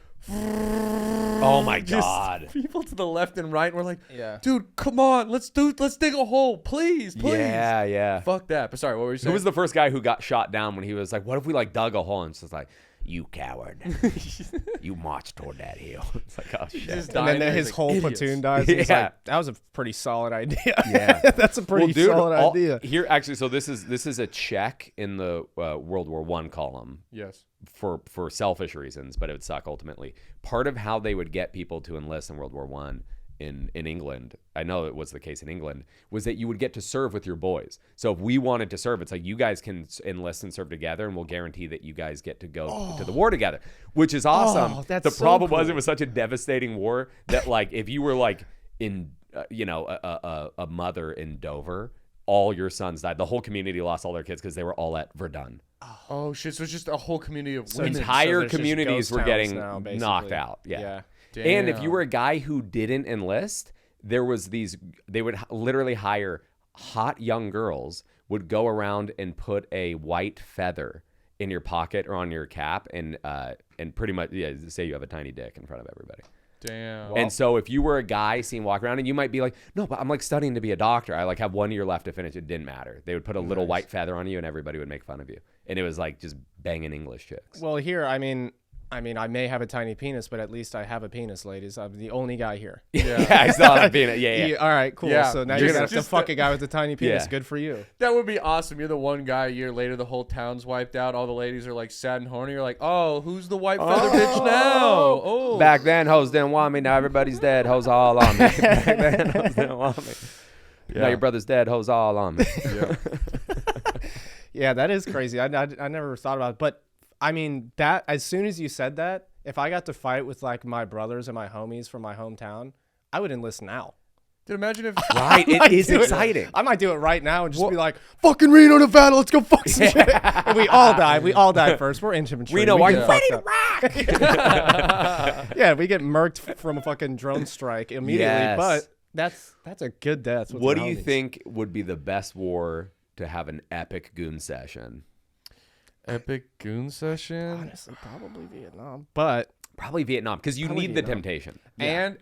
Oh my God. People to the left and right. And we're like, Yeah. dude, come on, let's dig a hole, please. Yeah. Fuck that. But sorry, what were you saying? Who was the first guy who got shot down when he was like, what if we like dug a hole? And it's just like, you coward. You march toward that hill. It's like, oh shit. Just And dying then there, his he's like, whole idiots. platoon dies. And he's Yeah. like, that was a pretty solid idea. Yeah. That's a pretty solid idea. Here, actually, so this is a check in the World War I column. Yes. For selfish reasons, but it would suck ultimately. Part of how they would get people to enlist in World War I in England, I know it was the case in England, was that you would get to serve with your boys. So if we wanted to serve, it's like you guys can enlist and serve together, and we'll guarantee that you guys get to go to the war together, which is awesome. that's the so problem was cool. it was such a devastating war that like if you were like in a mother in Dover, all your sons died. The whole community lost all their kids because they were all at Verdun. Oh shit! So it's just a whole community of So women. Entire there's just communities ghost were towns getting now, basically. knocked out. Yeah. Damn. And if you were a guy who didn't enlist, there was they would literally hire hot young girls, would go around and put a white feather in your pocket or on your cap and pretty much say you have a tiny dick in front of everybody. Damn. And so if you were a guy seen walk around and you might be like, no, but I'm like studying to be a doctor. I like have 1 year left to finish. It didn't matter. They would put a little white feather on you and everybody would make fun of you. And it was like just banging English chicks. Well, here, I mean, I may have a tiny penis, but at least I have a penis, ladies. I'm the only guy here. Yeah, I still have a penis. Yeah. All right, cool. Yeah. So now Just- you have to just fuck a guy with a tiny penis. Yeah. Good for you. That would be awesome. You're the one guy. A year later, the whole town's wiped out. All the ladies are like sad and horny. You're like, oh, who's the white feather bitch now? Oh, Back then, hoes didn't want me. Now everybody's dead. Hoes all on me. Back then, hoes didn't want me. Now your brother's dead. Hoes all on me. Yeah. Yeah, that is crazy. I never thought about it. But, I mean, that as soon as you said that, if I got to fight with, like, my brothers and my homies from my hometown, I would enlist now. Dude, imagine if Right, it is do it. exciting. I might do it right now and just be like, fucking Reno, Nevada, let's go fuck some shit. And we all die. We all die first. We're infantry. Reno, We are get you fucked ready to up. rock? Yeah, we get murked from a fucking drone strike immediately. Yes. But that's a good death. with What your do you homies. think would be the best war to have an epic goon session? epic goon session Honestly, probably Vietnam. But Probably Vietnam, because you Probably need the Vietnam. temptation.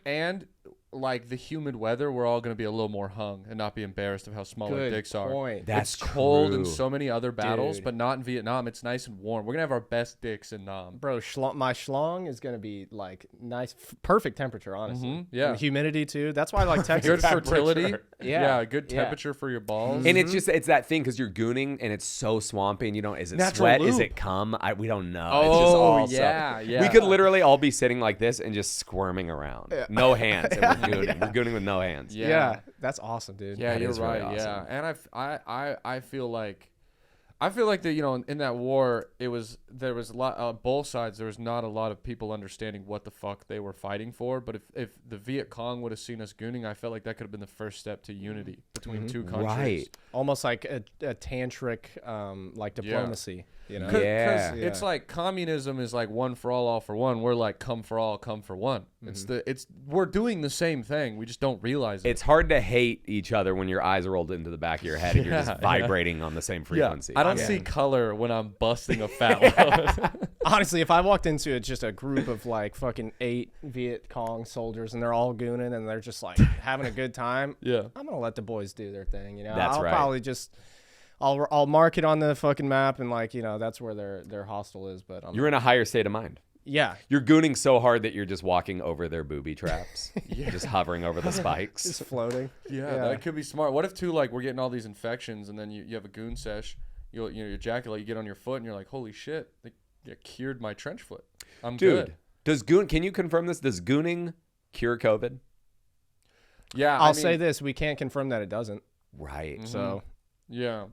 and like the humid weather, we're all going to be a little more hung and not be embarrassed of how small our good dicks are. point. That's It's cold in true. so many other battles, Dude. but not in Vietnam. It's nice and warm. We're gonna have our best dicks in Nam. Bro, my schlong is gonna be like nice, perfect temperature, honestly. Mhm, yeah. And humidity too. That's why I like Texas. Good fertility. Yeah. good Yeah. temperature for your balls. And it's that thing because you're gooning and it's so swampy and you don't. Is it Natural sweat? Is lube. it cum? We don't know. It's just Oh, all yeah, so, yeah. We could literally all be sitting like this and just squirming around, no hands, and we're gooning. We're gooning with no hands. Yeah, that's awesome, dude. Yeah, That you're is really right. awesome. Yeah, and I feel like that, you know, in that war there was a lot both sides. There was not a lot of people understanding what the fuck they were fighting for. But if the Viet Cong would have seen us gooning, I felt like that could have been the first step to unity between two countries. Right. Almost like a tantric, like diplomacy. You know? Yeah. It's like communism is like one for all for one. We're like come for all, come for one. We're doing the same thing. We just don't realize it. It's hard to hate each other when your eyes are rolled into the back of your head and you're just vibrating on the same frequency. I don't see color when I'm busting a fat load. Honestly, if I walked into just a group of like fucking 8 Viet Cong soldiers and they're all gooning and they're just like having a good time, Yeah. I'm gonna let the boys do their thing. You know, That's I'll right. probably just. I'll mark it on the fucking map and like, you know, that's where their hostel is. But You're in a higher state of mind. yeah, You're gooning so hard that you're just walking over their booby traps, just hovering over the spikes. just floating. Yeah, that could be smart. What if too, like, we're getting all these infections and then you have a goon sesh, you ejaculate, you get on your foot and you're like, holy shit, they cured my trench foot. I'm Dude, good. can you confirm this? Does gooning cure COVID? Yeah, I'll say this: we can't confirm that it doesn't. Right. So Yeah,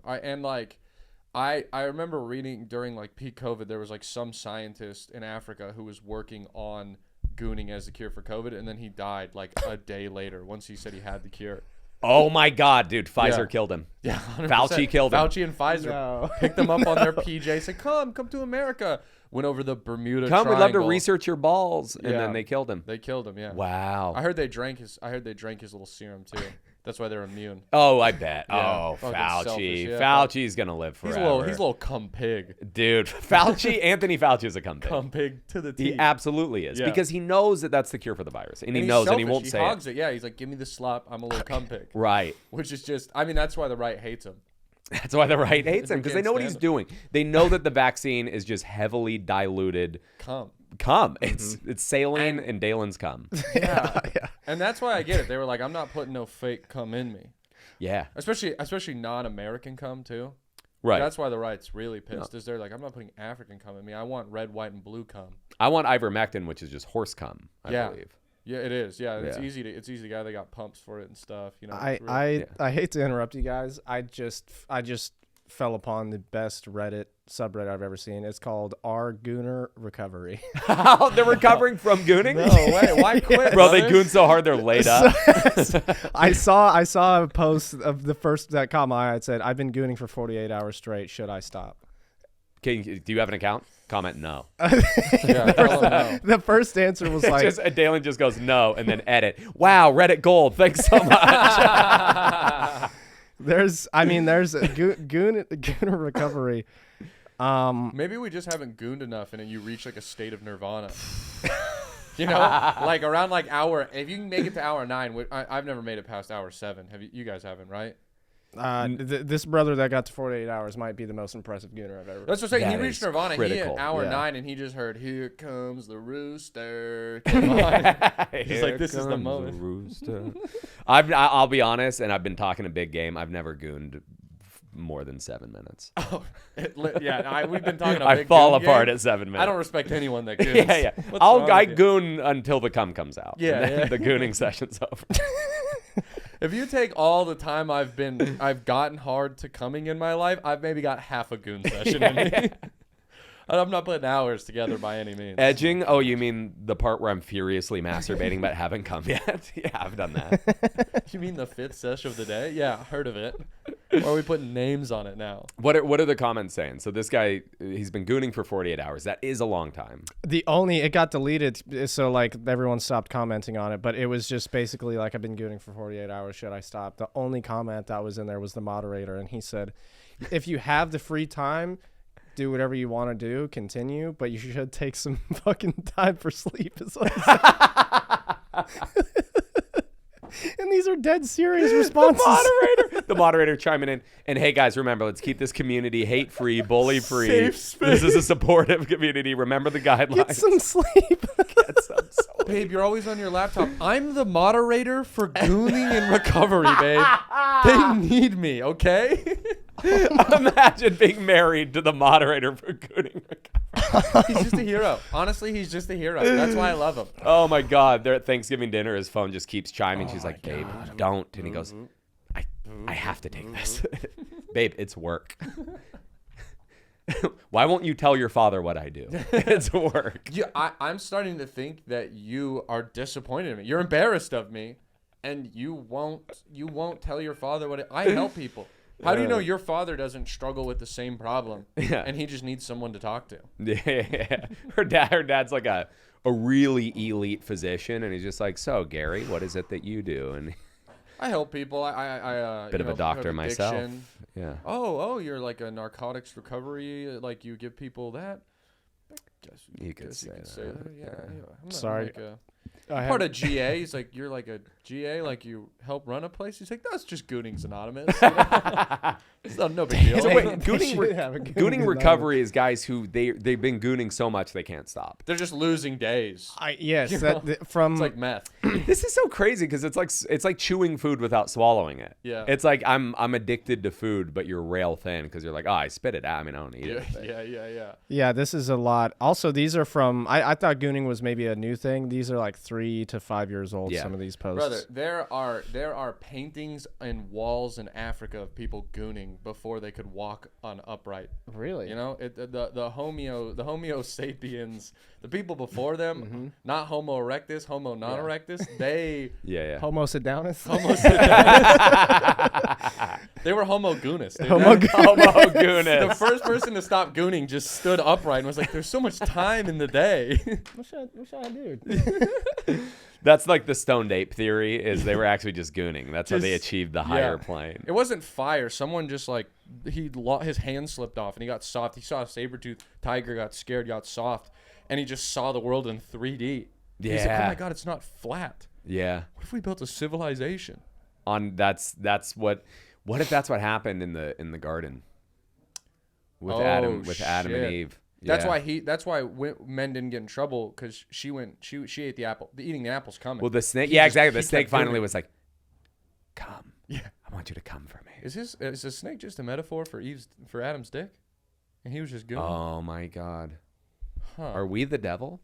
I remember reading during like peak COVID, there was like some scientist in Africa who was working on gooning as the cure for COVID, and then he died like a day later once he said he had the cure. Oh my God, dude! Pfizer Yeah. killed him. Yeah, 100%. Fauci killed him. Fauci and Pfizer No. picked them up on their PJ. Said, "Come to America." Went over the Bermuda Come, we'd love to Triangle. research your balls, and Yeah. then they killed him. They killed him. Yeah. Wow. I heard they drank his little serum too. That's why they're immune. Oh, I bet. Yeah, Oh, fucking Fauci. selfish, yeah. Fauci's gonna live He's forever. a little cum pig. Dude, Fauci. Anthony Fauci is a cum pig. Cum pig to the He T. absolutely is Yeah. because he knows that that's the cure for the virus, and he he's knows, and he selfish. won't He say hogs it. it. Yeah, he's like, give me the slop. I'm a little cum pig. Right. Which is just, I mean, that's why the right hates him. That's why the right hates him, because they can't know what stand he's him. doing. They know that the vaccine is just heavily diluted Cum. cum. It's saline and Dalen's cum. Yeah. Yeah. And that's why I get it. They were like, I'm not putting no fake cum in me. Yeah. Especially non-American cum too. Right. That's why the right's really pissed. Is they're like, I'm not putting African cum in me. I want red, white, and blue cum. I want ivermectin, which is just horse cum, I believe. Yeah, it is. Yeah, it's Yeah. easy to get. They got pumps for it and stuff. You know. I it's really- I hate to interrupt you guys. I just fell upon the best Reddit subreddit I've ever seen. It's called R Gooner Recovery. They're recovering from gooning? No way. Why quit? Bro, they brothers? goon so hard they're laid up. I saw a post of the first that caught my eye. It said, "I've been gooning for 48 hours straight. Should I stop?" Do you have an account? Comment no. Yeah, tell them no. The first answer was like, Dalen just goes no and then edit. Wow, Reddit gold. Thanks so much. "There's a Gooner Recovery." Maybe we just haven't gooned enough, and then you reach like a state of nirvana. You know, like around like hour. If you can make it to hour 9, I've never made it past hour 7. Have you? You guys haven't, right? This brother that got to 48 hours might be the most impressive gooner I've ever. That's what I'm saying. That He reached is Nirvana. He critical. at hour Yeah. 9, and he just heard, "Here comes the rooster." Come on. He's like, "This is the moment." Rooster. I'll be honest, and I've been talking a big game. I've never gooned more than 7 minutes. Oh, we've been talking. I fall apart at 7 minutes. I don't respect anyone that goons. Yeah. What's wrong I with you? goon until the cum comes out. Yeah, And then yeah. the gooning session's over. If you take all the time I've gotten hard to coming in my life, I've maybe got half a goon session in me. I'm not putting hours together by any means. Edging? Oh, you mean the part where I'm furiously masturbating but haven't come yet? Yeah, I've done that. You mean the 5th sesh of the day? Yeah, heard of it. Or are we putting names on it now? What are the comments saying? So this guy, he's been gooning for 48 hours. That is a long time. It got deleted, so like everyone stopped commenting on it. But it was just basically like, "I've been gooning for 48 hours. Should I stop?" The only comment that was in there was the moderator, and he said, "If you have the free time, do whatever you want to do, continue, but you should take some fucking time for sleep." Is what he said. And these are dead serious responses. The moderator chiming in. And hey, guys, remember, let's keep this community hate-free, bully-free. Safe space. This is a supportive community. Remember the guidelines. Get some sleep. Babe, you're always on your laptop. I'm the moderator for gooning and recovery, babe. They need me, okay? Imagine being married to the moderator for gooning. He's just a hero. Honestly, he's just a hero. That's why I love him. Oh my God! They're at Thanksgiving dinner. His phone just keeps chiming. She's like, "Babe, don't." And he goes, I have to take this. Babe, it's work. Why won't you tell your father what I do? It's work. Yeah, I'm starting to think that you are disappointed in me. You're embarrassed of me, and you won't tell your father what I help people. How do you know your father doesn't struggle with the same problem? Yeah. And he just needs someone to talk to. Yeah. Her dad's like a really elite physician, and he's just like, "So, Gary, what is it that you do?" And I help people. I bit of a doctor myself. addiction. Yeah. Oh, you're like a narcotics recovery. Like you give people that. I guess You could say that. Yeah. I'm not Sorry. like a I part had- of GA. He's like, you're like a GA. Like you help run a place. He's like, that's just Gooning's Anonymous. You know? It's no big deal. So wait, They should have a gooning recovery is guys who they've been gooning so much they can't stop. They're just losing days. Yes, You know? from It's like meth. This is so crazy because it's like chewing food without swallowing it. Yeah. It's like I'm addicted to food, but you're rail thin because you're like, oh, I spit it out. I mean, I don't eat it. but- Yeah. Yeah, this is a lot. Also, these are from I thought gooning was maybe a new thing. These are like 3 to 5 years old. Yeah. Some of these posts. Brother, there are paintings and walls in Africa of people gooning before they could walk on upright. Really? You know, the Homo sapiens, the people before them, not Homo erectus, Homo non-erectus, they Homo sit downus. They were Homo goonus. Dude. Homo goonus. The first person to stop gooning just stood upright and was like, "There's so much time in the day." What should I do? That's like the stoned ape theory, is they were actually just gooning. That's how they achieved the higher plane. It wasn't fire. Someone just like his hand slipped off and he got soft. He saw a saber-toothed tiger, got scared, got soft, and he just saw the world in 3D. Yeah. He's like, "Oh my god, it's not flat. Yeah. What if we built a civilization?" That's what if that's what happened in the garden with Adam and Eve? That's Yeah. why men didn't get in trouble, because she ate the apple. Eating the apple's coming. Well, the snake. He Yeah, just- exactly. The he snake kept doing finally it. was like, "Come. Yeah. I want you to come for me." Is the snake just a metaphor for Adam's dick? And he was just good. Oh my God. Huh. Are we the devil?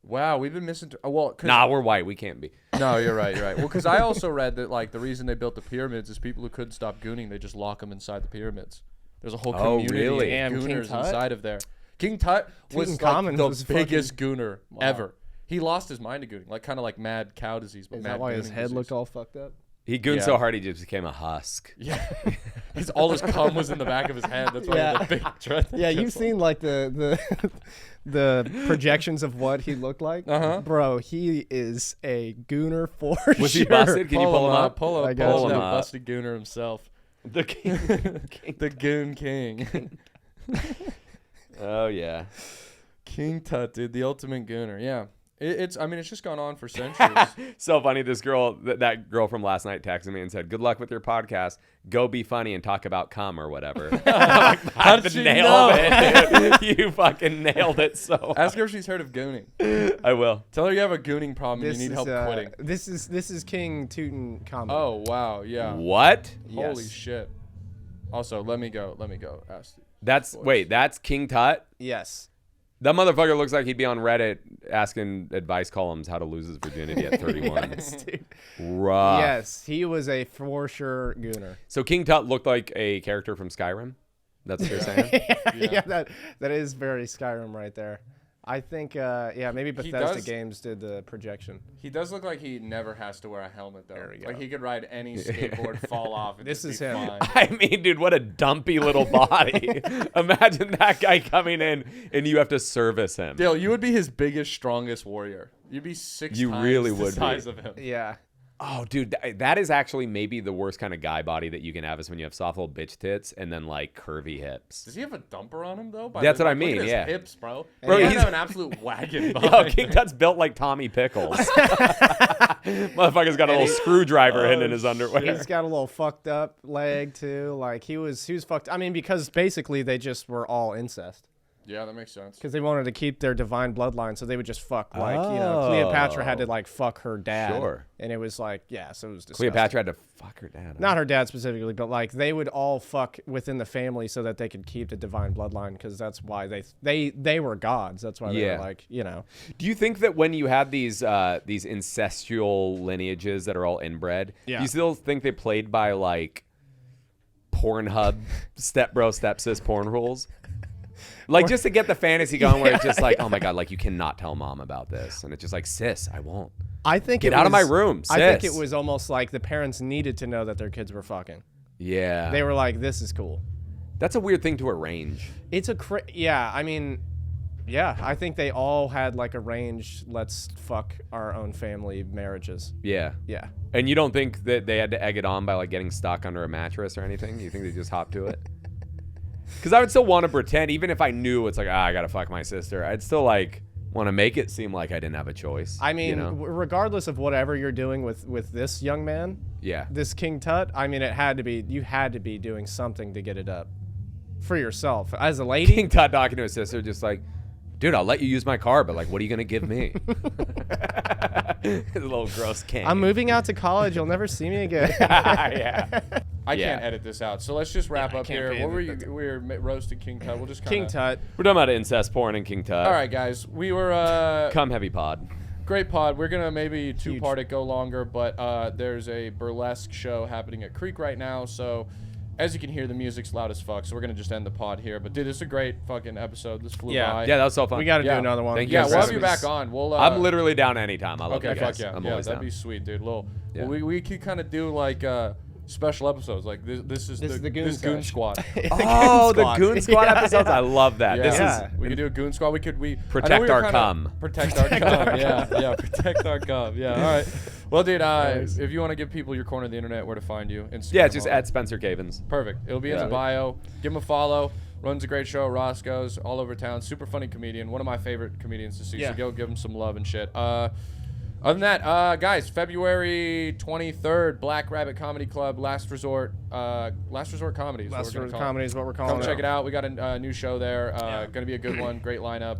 Wow, we've been missing. Well, Nah, we're white. We can't be. no, you're right. You're right. Well, because I also read that like the reason they built the pyramids is people who couldn't stop gooning, they just lock them inside the pyramids. There's a whole Oh, community really? of Damn, King gooners Tut? inside of there. King Tut was Tutankhamun like the was biggest gooner Wow. ever. He lost his mind to gooning, like kind of like mad cow disease. But Is mad that why his gooning head disease. looked all fucked up? He gooned Yeah. so hard he just became a husk. Yeah, all his cum was in the back of his head. That's why he had the big dread. Yeah, you've seen like the projections of what he looked like. Uh-huh. Bro, he is a gooner for Was sure. he busted? Can you pull him up? Pull I up. got Pull you. him up. Busted gooner himself. The king. The goon king. Oh yeah. King Tut, dude, the ultimate gooner. Yeah. It's just gone on for centuries. So funny. This girl, that girl from last night, texted me and said, "Good luck with your podcast. Go be funny and talk about cum or whatever." How did she know? it. Dude. You fucking nailed it so. Ask her if she's heard of gooning. I will. Tell her you have a gooning problem and you need help quitting. This is King Tutankhamun. Oh, wow. Yeah. What? Holy Yes. shit. Also, let me go. Ask. That's King Tut. Yes. That motherfucker looks like he'd be on Reddit asking advice columns how to lose his virginity at 31. Yes, dude. Rough. Yes, he was a for sure gooner. So King Tut looked like a character from Skyrim. That's what you're saying? Yeah, that is very Skyrim right there. I think, maybe Bethesda does- Games did the projection. He does look like he never has to wear a helmet, though. There we go. Like, he could ride any skateboard, fall off, and This just is be him. fine. I mean, dude, what a dumpy little body. Imagine that guy coming in and you have to service him. Dale, you would be his biggest, strongest warrior. You'd be six You times really the would be. size of him. Yeah. Oh, dude, that is actually maybe the worst kind of guy body that you can have is when you have soft little bitch tits and then like curvy hips. Does he have a dumper on him, though? That's what I look mean, at his yeah. hips, bro. Bro, He he's- have an absolute wagon Yo, behind King him. Tut's built like Tommy Pickles. Motherfucker's got a little screwdriver hidden in his underwear. He's got a little fucked up leg too. Like he was fucked. I mean, because basically they just were all incest. Yeah, that makes sense. Because they wanted to keep their divine bloodline, so they would just fuck Cleopatra had to like fuck her dad. Sure. And it was like, yeah, so it was disgusting. Cleopatra had to fuck her dad. Not her dad specifically, but like they would all fuck within the family so that they could keep the divine bloodline, because that's why they were gods. That's why they Yeah. were like, you know. Do you think that when you have these incestual lineages that are all inbred, do Yeah. you still think they played by like Pornhub stepbro stepsis porn rules? Like just to get the fantasy going, where it's just like, oh my god, like you cannot tell mom about this, and it's just like, sis, I won't. I think Get it out of was- my room, I think sis. it was almost like the parents needed to know that their kids were fucking. Yeah, They were like, this is cool. that's a weird thing to arrange. It's a yeah. I mean, yeah. I think they all had like arranged, let's fuck our own family marriages. Yeah, Yeah. and you don't think that they had to egg it on by like getting stuck under a mattress or anything? You think they just hopped to it? Because I would still want to pretend, even if I knew it's like, I gotta fuck my sister, I'd still like want to make it seem like I didn't have a choice. I mean, you know? regardless of whatever you're doing with this young man, Yeah. this King Tut, I mean, you had to be doing something to get it up for yourself as a lady. King Tut talking to his sister, just like, dude, I'll let you use my car, but like, what are you gonna give me? His little gross king. I'm moving out to college. You'll never see me again. Yeah. I Yeah. can't edit this out. So let's just wrap I up can't here. be What were able you? We were roasting King Tut. We'll just kinda, King Tut. We're talking about incest porn and King Tut. All right, guys. We were. Come heavy pod. great pod. We're gonna maybe two-part it, go longer, but there's a burlesque show happening at Creek right now, so as you can hear, the music's loud as fuck. So we're gonna just end the pod here. But dude, this is a great fucking episode. This flew by. Yeah, that was so fun. We got to do another one. Thank you Yeah, guys we'll for have you having back me. on. We'll. I'm literally down anytime. I love Okay, you guys. fuck yeah. I'm Yeah, always that'd down. be sweet, dude. Well, Yeah. we could kind of do like special episodes. Like this is the Goon Goon Squad. Squad. Oh, the Squad. Goon Squad Yeah, episodes. yeah. I love that. Yeah. This Yeah. is We could do a Goon Squad. I know Protect we were our kinda- cum. Protect our cum. Yeah, protect our cum. Yeah. All right. Well, dude, if you want to give people your corner of the internet, where to find you? Instagram. Yeah, just all at Spencer Cavins. Perfect. It'll be in the bio. Give him a follow. Runs a great show, Roscoe's, all over town. Super funny comedian. One of my favorite comedians to see. Yeah. So go give him some love and shit. Other than that, guys, February 23rd, Black Rabbit Comedy Club, Last Resort Comedy. is what Last we're gonna Resort call Comedy is what we're calling Come it. check it out. We got a new show there. Gonna be a good one. Great lineup.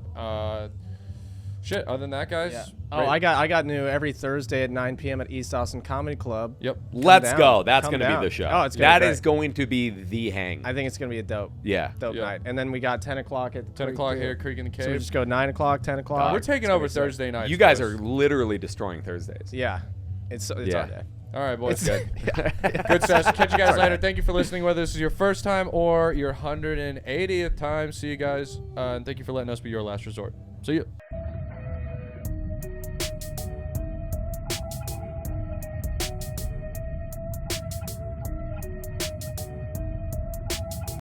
Shit. Other than that, guys. Yeah. great- Oh, I got new every Thursday at 9 p.m. at East Austin Comedy Club. Yep. Let's down. go. That's Come going to be down. the show. Oh, it's gonna be That great. is going to be the hang. I think it's gonna be a dope Yeah. dope Yeah. night. And then we got 10 o'clock at 10 o'clock here, Creek in the So we Cave. just go 9 o'clock, 10 o'clock. We're It's taking gonna over be sick. Thursday nights. You guys boys. are literally destroying Thursdays. Yeah, it's Yeah. our day. All right, boys. Good. Good session. Catch you guys later. Thank you for listening, whether this is your first time or your 180th time. See you guys. And thank you for letting us be your last resort. See you.